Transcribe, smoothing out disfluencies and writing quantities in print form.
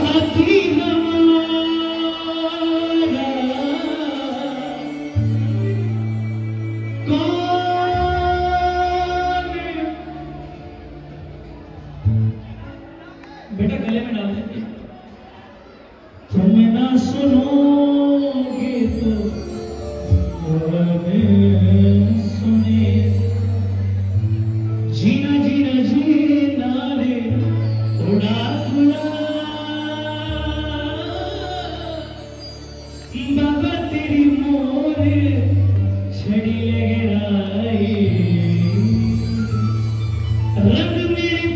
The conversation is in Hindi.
साथी हमारा कौन। बेटा गले में डाल देते, तुम ना सुनोगे तो सुने। जीना जीना जीना रे उड़ा उड़ा, बाबा तेरी मोर छड़ी लहराई, रंग मेरे